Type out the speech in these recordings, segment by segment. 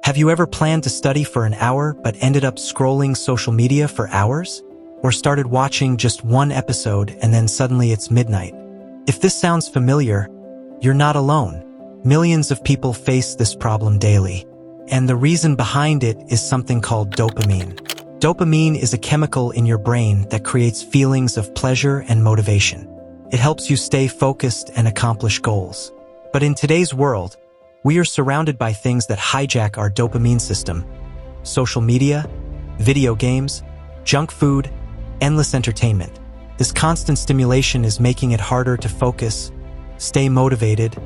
Have you ever planned to study for an hour but ended up scrolling social media for hours? Or started watching just one episode and then suddenly it's midnight? If this sounds familiar, you're not alone. Millions of people face this problem daily. And the reason behind it is something called dopamine. Dopamine is a chemical in your brain that creates feelings of pleasure and motivation. It helps you stay focused and accomplish goals. But in today's world, we are surrounded by things that hijack our dopamine system. Social media, video games, junk food, endless entertainment. This constant stimulation is making it harder to focus, stay motivated,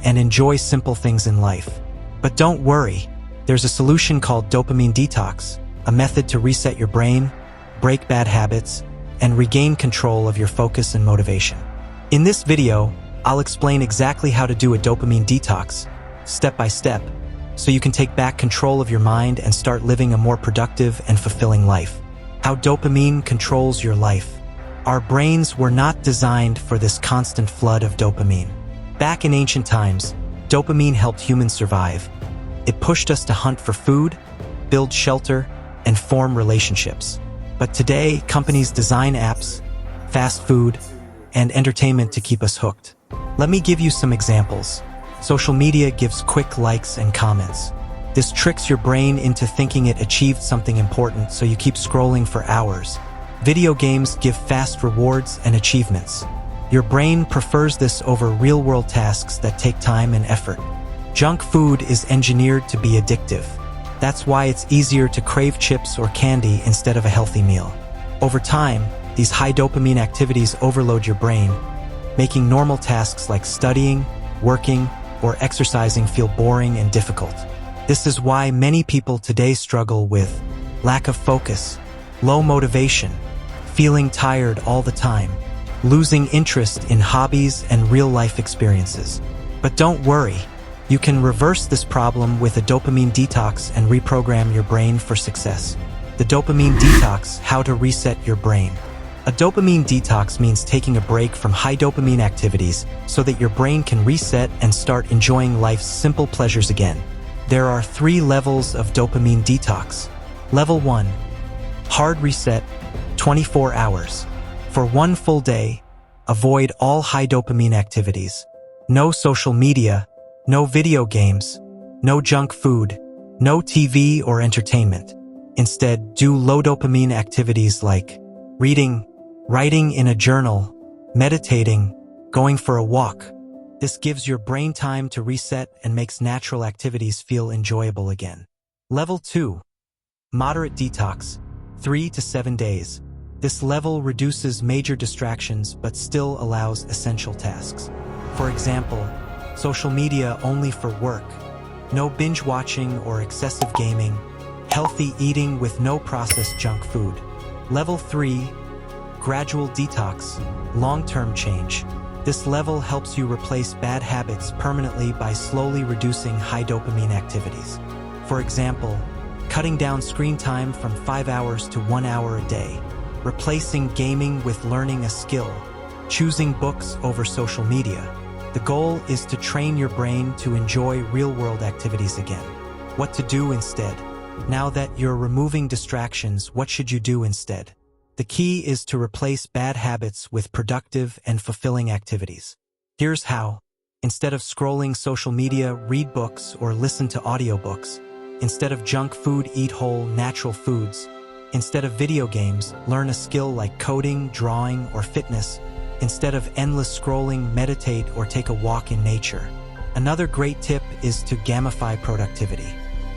and enjoy simple things in life. But don't worry, there's a solution called Dopamine Detox, a method to reset your brain, break bad habits, and regain control of your focus and motivation. In this video, I'll explain exactly how to do a dopamine detox, step by step, so you can take back control of your mind and start living a more productive and fulfilling life. How dopamine controls your life. Our brains were not designed for this constant flood of dopamine. Back in ancient times, dopamine helped humans survive. It pushed us to hunt for food, build shelter, and form relationships. But today, companies design apps, fast food, and entertainment to keep us hooked. Let me give you some examples. Social media gives quick likes and comments. This tricks your brain into thinking it achieved something important, so you keep scrolling for hours. Video games give fast rewards and achievements. Your brain prefers this over real-world tasks that take time and effort. Junk food is engineered to be addictive. That's why it's easier to crave chips or candy instead of a healthy meal. Over time, these high dopamine activities overload your brain, making normal tasks like studying, working, or exercising feel boring and difficult. This is why many people today struggle with lack of focus, low motivation, feeling tired all the time, losing interest in hobbies and real-life experiences. But don't worry, you can reverse this problem with a dopamine detox and reprogram your brain for success. The dopamine detox, how to reset your brain. A dopamine detox means taking a break from high dopamine activities so that your brain can reset and start enjoying life's simple pleasures again. There are 3 levels of dopamine detox. Level 1. Hard reset, 24 hours. For 1 full day, avoid all high dopamine activities. No social media, no video games, no junk food, no TV or entertainment. Instead, do low dopamine activities like reading, writing in a journal, meditating, going for a walk. This gives your brain time to reset and makes natural activities feel enjoyable again. Level 2. Moderate detox, 3 to 7 days. This level reduces major distractions but still allows essential tasks. For example, social media only for work, no binge watching or excessive gaming, healthy eating with no processed junk food. Level 3. Gradual detox, long-term change. This level helps you replace bad habits permanently by slowly reducing high dopamine activities. For example, cutting down screen time from 5 hours to 1 hour a day, replacing gaming with learning a skill, choosing books over social media. The goal is to train your brain to enjoy real-world activities again. What to do instead? Now that you're removing distractions, what should you do instead? The key is to replace bad habits with productive and fulfilling activities. Here's how. Instead of scrolling social media, read books or listen to audiobooks. Instead of junk food, eat whole, natural foods. Instead of video games, learn a skill like coding, drawing, or fitness. Instead of endless scrolling, meditate or take a walk in nature. Another great tip is to gamify productivity.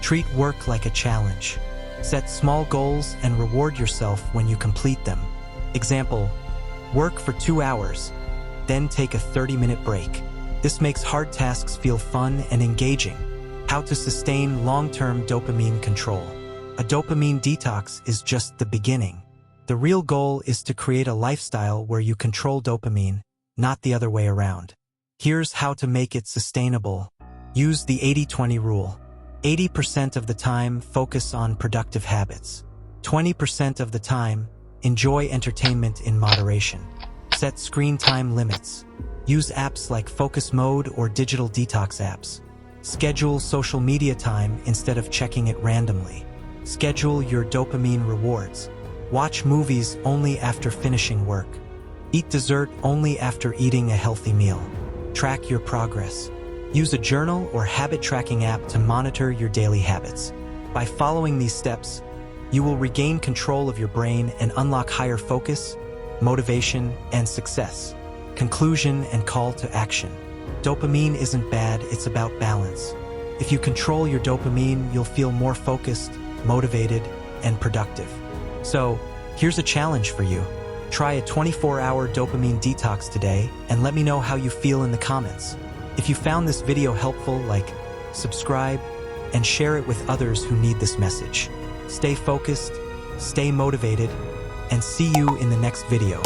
Treat work like a challenge. Set small goals and reward yourself when you complete them. Example, work for 2 hours, then take a 30-minute break. This makes hard tasks feel fun and engaging. How to sustain long-term dopamine control. A dopamine detox is just the beginning. The real goal is to create a lifestyle where you control dopamine, not the other way around. Here's how to make it sustainable. Use the 80-20 rule. 80% of the time, focus on productive habits. 20% of the time, enjoy entertainment in moderation. Set screen time limits. Use apps like focus mode or digital detox apps. Schedule social media time instead of checking it randomly. Schedule your dopamine rewards. Watch movies only after finishing work. Eat dessert only after eating a healthy meal. Track your progress. Use a journal or habit tracking app to monitor your daily habits. By following these steps, you will regain control of your brain and unlock higher focus, motivation, and success. Conclusion and call to action. Dopamine isn't bad, it's about balance. If you control your dopamine, you'll feel more focused, motivated, and productive. So, here's a challenge for you. Try a 24-hour dopamine detox today and let me know how you feel in the comments. If you found this video helpful, like, subscribe, and share it with others who need this message. Stay focused, stay motivated, and see you in the next video.